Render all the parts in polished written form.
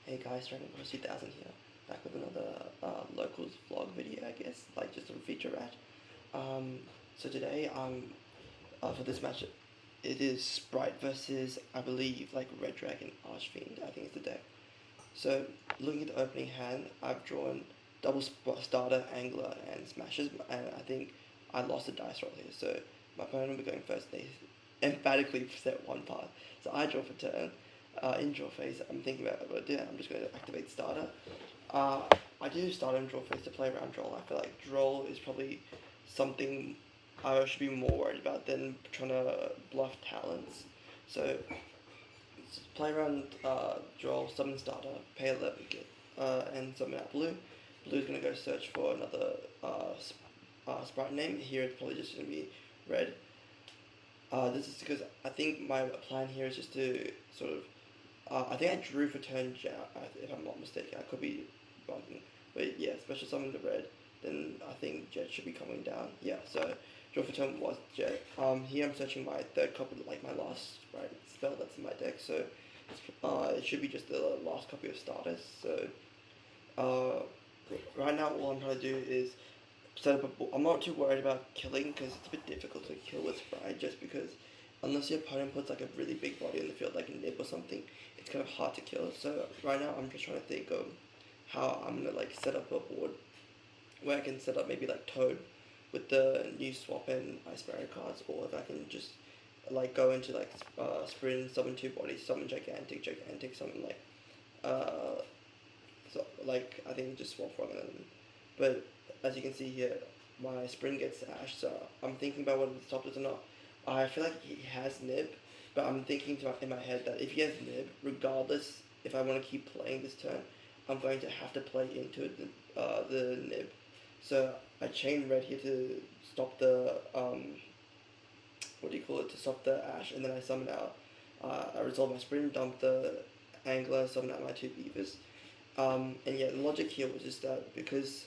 Hey guys, Dragon Archfiend 2000 here, back with another locals vlog video, I guess, like just a feature rat. So today, for this match, it is Spright versus, I believe, like Red Dragon Archfiend, I think it's the deck. So, looking at the opening hand, I've drawn double starter, angler, and smashes, and I think I lost a dice roll here, so my opponent will be going first. They emphatically set one path, so I draw for turn. In draw phase, I'm thinking about what to do. I'm just going to activate starter. I do starter and draw phase to play around droll. I feel like droll is probably something I should be more worried about than trying to bluff talents. So play around droll, summon starter, pay 11, get and summon out blue. Blue's going to go search for another sprite name. Here it's probably just going to be red. This is because I think my plan here is just to sort of I think I drew for turn Jet, if I'm not mistaken. I could be wrong. But yeah, special summon the red. Then I think Jet should be coming down. Yeah, so draw for turn was Jet. Here I'm searching my third copy, like my last spell that's in my deck. So it should be just the last copy of starters. So right now all I'm trying to do is set up a. I'm not too worried about killing because it's a bit difficult to kill with Spright just because unless your opponent puts like a really big body in the field, like a nib or something, it's kind of hard to kill. So right now I'm just trying to think of how I'm gonna like set up a board where I can set up maybe like Toad with the new swap and Ice Barrier cards, or if I can just like go into like sprint, summon two bodies, summon gigantic, summon like so like I think just swap from them. But as you can see here, my sprint gets Ash, so I'm thinking about whether to stop this or not. I feel like he has nib, but I'm thinking in my head that if he has nib, regardless if I want to keep playing this turn, I'm going to have to play into the nib. So I chain red here to stop the what do you call it? To stop the Ash, and then I summon out. I resolve my sprint, dump the angler, summon out my two beavers. And yeah, the logic here was just that because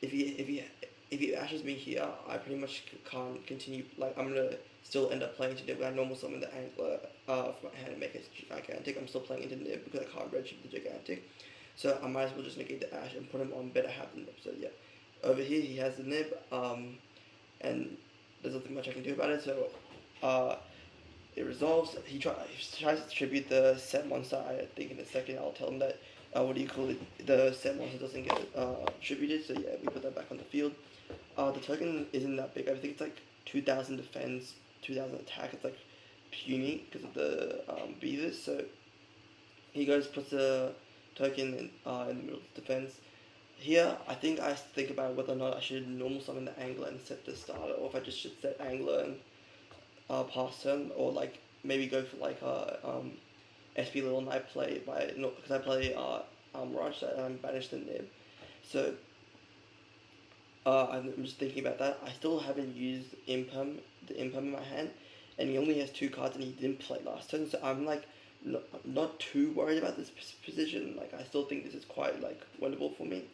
if he ashes me here, I pretty much can't continue. Like I'm gonna still end up playing into nib. When I normal summon the angler for my hand and make it gigantic, I'm still playing into nib because I can't redshift the gigantic. So I might as well just negate the ash and put him on better half the nib. So yeah, over here he has the nib, and there's nothing much I can do about it. So it resolves. He tries to distribute the set monster. I think in a second I'll tell him that what do you call it? The set monster doesn't get distributed. So yeah, we put that back on the field. The token isn't that big. I think it's like 2,000 defense, 2,000 attack. It's like puny because of the beavers. So he goes puts a token in the middle of defense. Here, I think I think about whether or not I should normal summon the angler and set the starter, or if I just should set angler and pass turn, or like maybe go for like SP Little Knight play by because I play Rush and banish the nib. So I'm just thinking about that. I still haven't used the imperm in my hand, and he only has 2 cards and he didn't play last turn. So I'm like not too worried about this position. Like I still think this is quite like winnable for me.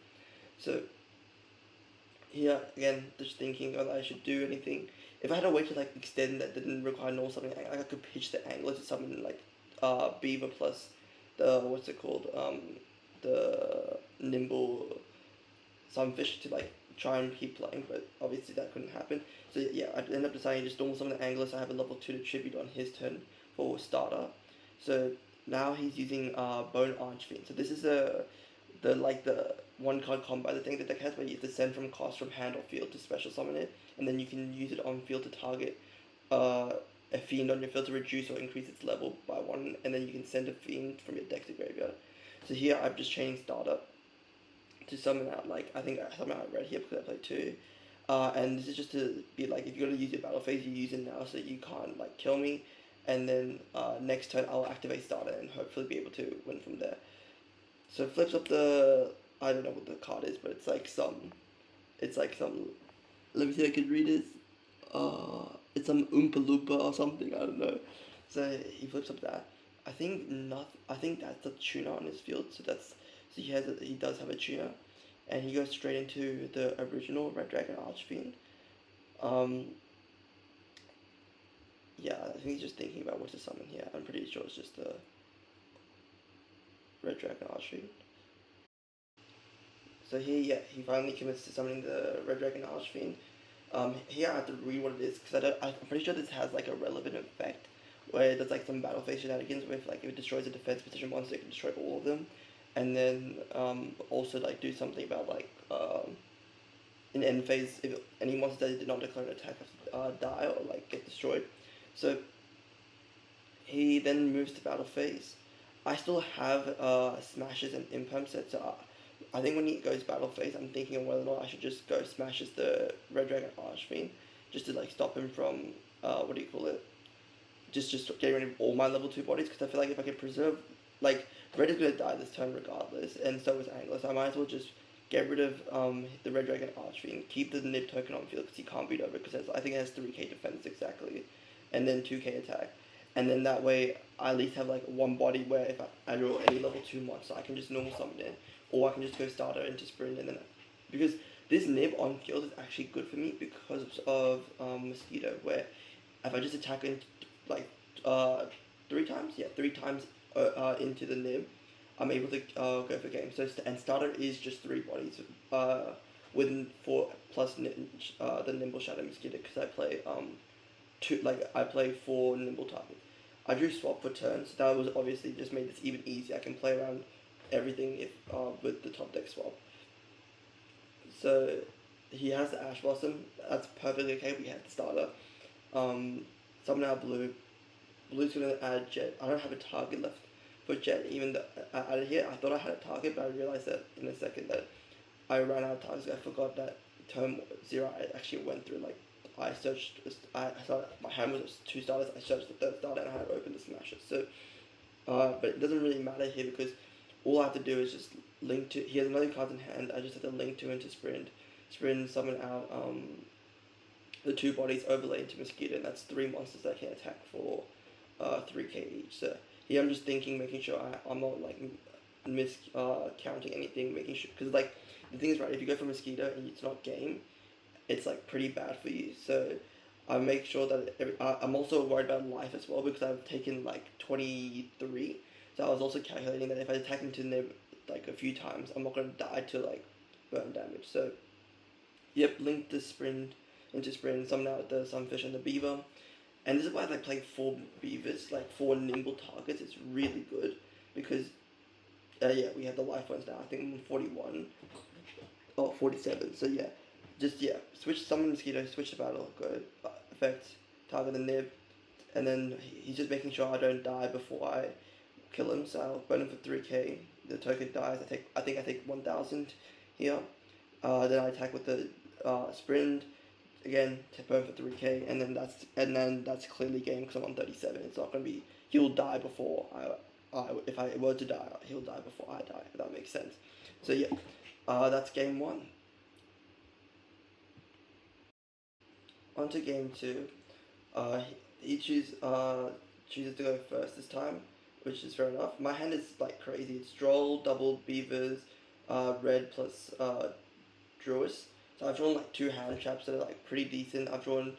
So here again, just thinking whether I should do anything. If I had a way to like extend that didn't require normal something, I could pitch the angler to summon like beaver plus the what's it called the nimble sunfish to like try and keep playing, but obviously that couldn't happen. So yeah, I ended up deciding to just normal summon the angler, so I have a level 2 to tribute on his turn for starter. So now he's using Bone Archfiend. So this is the 1 card combo the thing the deck has, where you have to send from cost from hand or field to special summon it, and then you can use it on field to target a fiend on your field to reduce or increase its level by 1, and then you can send a fiend from your deck to graveyard. So here I'm just chaining starter to summon out, like, I think I summon out red here because I play 2. And this is just to be like, if you're going to use your battle phase, you use it now so that you can't, like, kill me. And then next turn I'll activate starter and hopefully be able to win from there. So it flips up the, I don't know what the card is, but it's like some, let me see if I can read this. It's some Oompa Loompa or something, I don't know. So he flips up that. I think that's a tuner on his field, so he does have a tuner, and he goes straight into the original Red Dragon Archfiend. Yeah, I think he's just thinking about what to summon here. I'm pretty sure it's just the Red Dragon Archfiend. So here, yeah, he finally commits to summoning the Red Dragon Archfiend. Here I have to read what it is because I'm pretty sure this has like a relevant effect where there's like some battle phase shenanigans with like if it destroys a defense position monster, it can destroy all of them, and then also like do something about like in end phase if any monster that did not declare an attack has to die or like get destroyed. So he then moves to battle phase. I still have smashes and imperm sets. So I think when he goes battle phase, I'm thinking of whether or not I should just go smashes the Red Dragon Archfiend, just to like stop him from what do you call it? Just getting rid of all my level 2 bodies, because I feel like if I can preserve, like Red is gonna die this turn regardless, and so is Angler. So I might as well just get rid of the Red Dragon Archfiend, keep the Nib token on field because he can't beat over because I think it has 3k defense exactly, and then 2k attack. And then that way, I at least have like one body where if I draw any level 2 monster, I can just normal summon it. Or I can just go starter into sprint and then... Because this Nib on field is actually good for me because of Mosquito, where if I just attack into like 3 times? Yeah, 3 times into the Nib, I'm able to go for game. So, and starter is just 3 bodies with 4 plus the Nimble Shadow Mosquito because I play... I play 4 nimble targets. I drew swap for turn, so that was obviously just made this even easier. I can play around everything if with the top deck swap. So he has the Ash Blossom. That's perfectly okay. We have the starter. Summon out blue. Blue's gonna add Jet. I don't have a target left for Jet. Even though I added here, I thought I had a target, but I realized that in a second that I ran out of targets. I forgot that turn 0 I actually went through like. I thought my hand was 2 starters, I searched the 3rd starter and I had to open the smashes. So, but it doesn't really matter here because all I have to do is just link to, he has another card in hand, I just have to link to into sprint, summon out the 2 bodies, overlay into Mosquito, and that's 3 monsters that can attack for 3k each. So here I'm just thinking, making sure I'm not like counting anything, making sure, because like, the thing is right, if you go for Mosquito and it's not game, it's like pretty bad for you. So I make sure that I'm also worried about life as well because I've taken like 23. So I was also calculating that if I attack into Nib like a few times, I'm not gonna die to like burn damage. So yep, link the sprint into sprint, summon out the Sunfish and the Beaver. And this is why I like playing 4 Beavers, like 4 nimble targets. It's really good because yeah, we have the life ones now. I think I'm 41 or 47. So yeah. Just, yeah, switch summon Mosquito, switch the battle, go effect, target the Nib, and then he's just making sure I don't die before I kill him, so I'll burn him for 3k, the token dies, I think I take 1000 here, then I attack with the sprint, again, to burn for 3k, and then that's clearly game because I'm on 37, it's not going to be, he'll die before if I were to die, he'll die before I die, if that makes sense. So yeah, that's game 1. On to game 2. He chooses to go first this time, which is fair enough. My hand is like crazy. It's Droll, double Beavers, red plus Druis. So I've drawn like 2 hand traps that are like pretty decent. I've drawn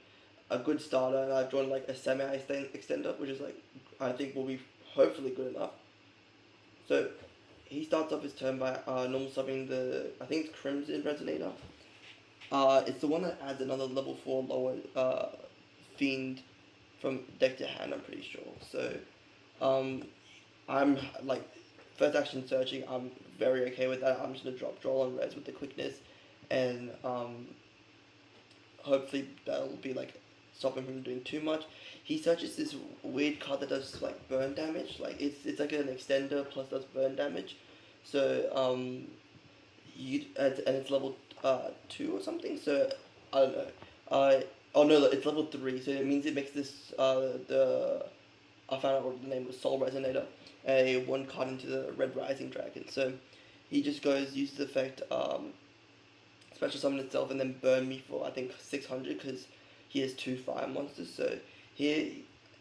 a good starter, and I've drawn like a semi-extender, which is like, I think will be hopefully good enough. So he starts off his turn by normal summoning the, I think it's Crimson Resonator. It's the one that adds another level 4 lower fiend from deck to hand, I'm pretty sure. So, I'm like, first action searching, I'm very okay with that. I'm just gonna drop Droll on res with the quickness, and hopefully that'll be like, stop him from doing too much. He searches this weird card that does like burn damage, like it's like an extender plus does burn damage. So, and it's level 2 or something, so I don't know. Oh no, it's level 3, so it means it makes this I found out what the name was, Soul Resonator, a 1 card into the Red Rising Dragon. So he just uses the effect, special summon itself, and then burn me for I think 600 because he has 2 fire monsters. So here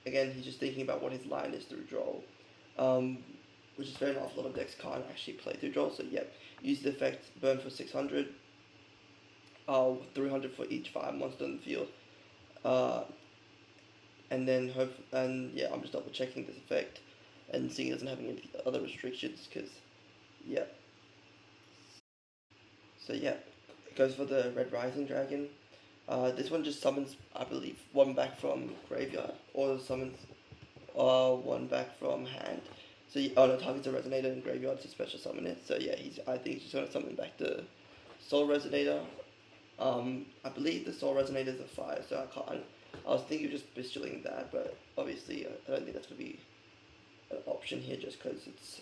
again, he's just thinking about what his line is through Droll, which is fair enough. A lot of decks can't actually play through Droll, so yep, use the effect, burn for 600. 300 for each fire monster in the field, and then yeah, I'm just double checking this effect and seeing it doesn't have any other restrictions because Yeah. So yeah, it goes for the Red Rising Dragon. This one just summons, I believe, one back from graveyard, or summons one back from hand. So oh no, targets a resonator in graveyard to special summon it. So yeah, I think he's just gonna summon back the Soul Resonator. I believe the Soul Resonator is a fire, so I can't. I was thinking of just pistoling that, but obviously I don't think that's gonna be an option here just because it's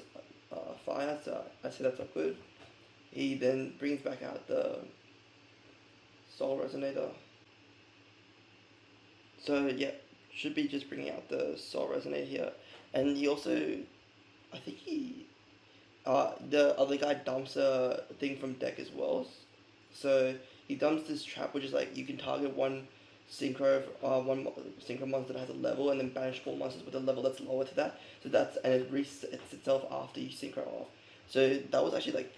fire. So I say that's not good. He then brings back out the Soul Resonator. So yeah, should be just bringing out the Soul Resonator here, and he also, I think the other guy dumps a thing from deck as well. So he dumps this trap, which is like you can target one synchro monster that has a level, and then banish 4 monsters with a level that's lower to that. So that's and it resets itself after you synchro off. So that was actually like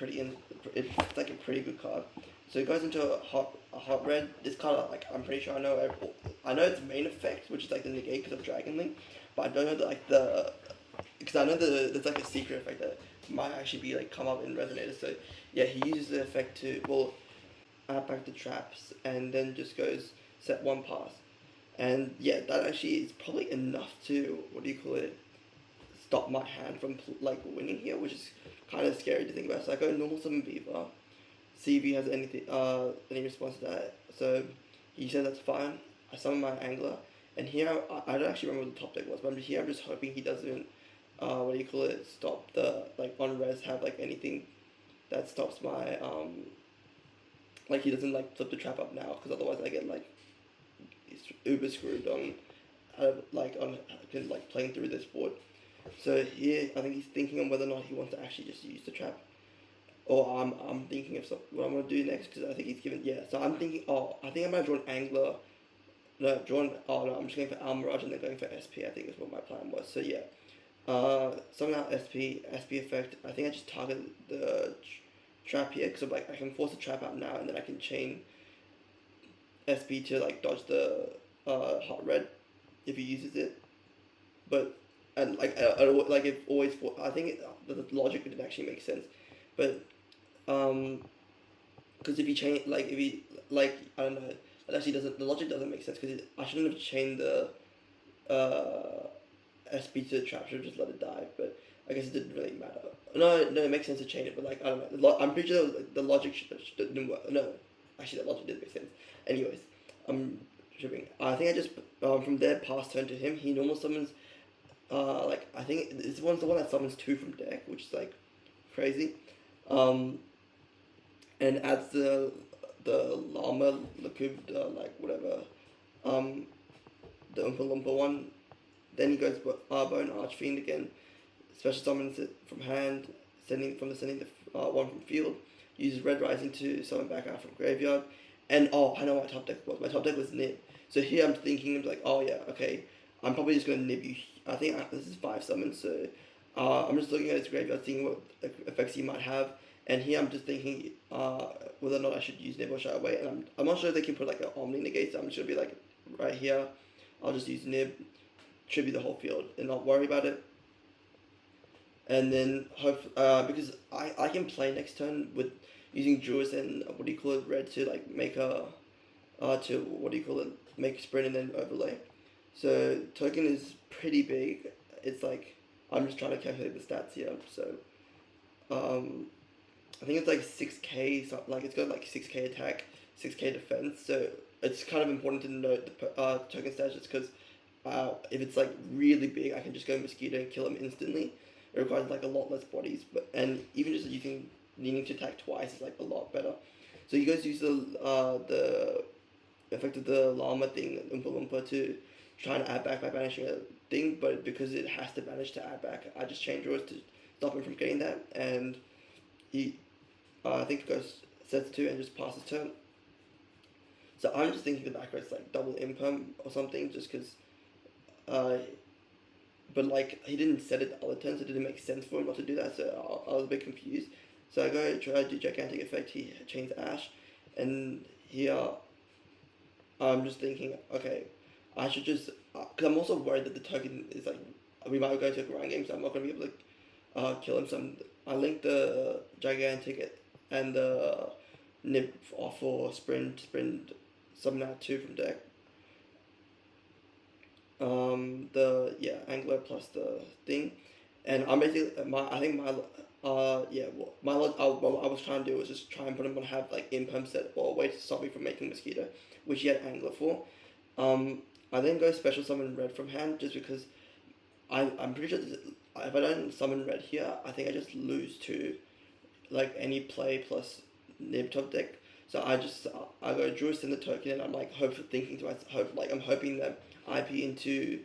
it's like a pretty good card. So it goes into a hot red. This card, like I'm pretty sure I know its main effect, which is like the negate because of Dragon Link, but I don't know because I know there's like a secret effect that might actually be like come up in Resonator. So yeah, he uses the effect to add back the traps and then just goes set one pass. And yeah, that actually is probably enough to stop my hand from like winning here, which is kind of scary to think about. So I go normal summon Beaver, see if he has any response to that. So he said that's fine. I summon my Angler, and here I don't actually remember what the top deck was, but I'm just hoping he doesn't stop the like on res have like anything that stops my like he doesn't like flip the trap up now, because otherwise I get like uber screwed on playing through this board. So here I think he's thinking on whether or not he wants to actually just use the trap, or I'm thinking of what I'm gonna do next, because I think he's given So I'm thinking, I think I'm gonna draw an Angler. No, I'm just going for Almirage and then going for SP. I think is what my plan was. So yeah, something out SP effect. I think I just target the trap here, because I can force the trap out now, and then I can chain SP to like dodge the hot red if he uses it. But and like it always I think the logic didn't actually make sense, but because if you chain if he I don't know, it actually doesn't, the logic doesn't make sense, because I shouldn't have chained the SP to the trap, should have just let it die, but I guess it didn't really matter. No, it makes sense to chain it, but I don't know. I'm pretty sure the logic didn't work. No, actually, that logic didn't make sense. Anyways, I'm tripping. I think I just from there pass turn to him. He normal summons. I think this one's the one that summons 2 from deck, which is like crazy. And adds the llama, whatever, the Oompa Loompa one. Then he goes Dragon Archfiend again, special summons it from hand, sending the one from field. Uses Red Rising to summon back out from graveyard. And I know what my top deck was. My top deck was Nib. So here I'm thinking like, oh yeah, okay, I'm probably just gonna Nib you. I think this is 5 summons, so I'm just looking at his graveyard, seeing what effects he might have. And here I'm just thinking whether or not I should use Nib or shy away. And I'm not sure if they can put like an Omni negate, so I'm just gonna be like right here. I'll just use Nib, tribute the whole field, and not worry about it. And then hope because I can play next turn with using Druid and red to like make a make a sprint and then overlay. So token is pretty big. It's like I'm just trying to calculate the stats here. So I think it's like 6k. So like it's got like 6k attack, 6k defense. So it's kind of important to note the token stats, just because if it's like really big, I can just go Mosquito and kill him instantly. It requires like a lot less bodies, and even just needing to attack twice is like a lot better. So you guys use the effect of the llama thing, Oompa Loompa, to try and add back by banishing a thing, but because it has to manage to add back, I just change yours to stop him from getting that, and he, I think, goes sets 2 and just passes turn. So I'm just thinking the back row's like double imperm or something, just because, but like he didn't set it the other turn, so it didn't make sense for him not to do that, so I was a bit confused. So I go try to do gigantic effect, he chains Ash, and here I'm just thinking, okay, I should just, because I'm also worried that the token is like, we might go to a ground game, so I'm not going to be able to kill him. So I linked the Gigantic and the Nib off for Sprint, summon out 2 from deck. The Angler plus the thing, and I'm basically I think my what I was trying to do was just try and put him on have like imperm set or a way to stop me from making Mosquito, which he had Angler for. I then go special summon red from hand just because I'm pretty sure if I don't summon red here, I think I just lose to like any play plus nib top deck. So I go Druid in the token, and I'm like thinking to myself, I'm hoping that IP into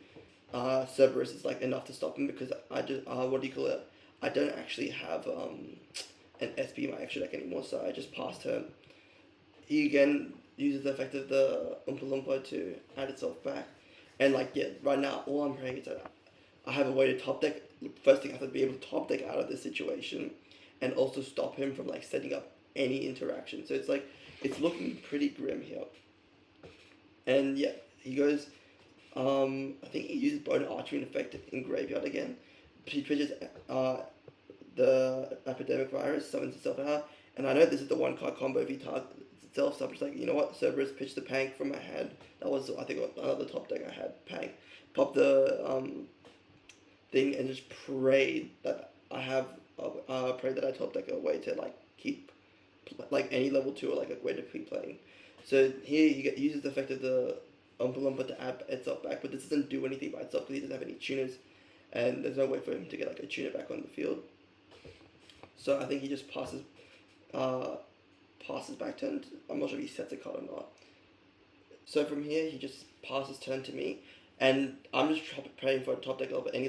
Cerberus is like enough to stop him, because I just what do you call it? I don't actually have an SP in my extra deck anymore, so I just pass turn. He again uses the effect of the Oompa Loompa to add itself back, and right now all I'm praying is that I have a way to top deck. First thing, I have to be able to top deck out of this situation, and also stop him from like setting up any interaction. So it's looking pretty grim here. And yeah, he goes. I think he uses Dragon Archfiend effect in graveyard again. He pitches the epidemic virus, summons itself out, and I know this is the 1-card combo if he targets itself. So I'm just like, you know what, Cerberus, pitch the Pank from my hand. That was I think another top deck I had Pank. Pop the thing and just prayed that I have prayed that I top deck a way to like keep like any level 2 or like a way to keep playing. So here he uses the effect of the Oompa Loompa to add itself back, but this doesn't do anything by itself because he doesn't have any tuners, and there's no way for him to get like a tuner back on the field. So I think he just passes back turn. I'm not sure if he sets a card or not. So from here he just passes turn to me, and I'm just praying for a top deck of any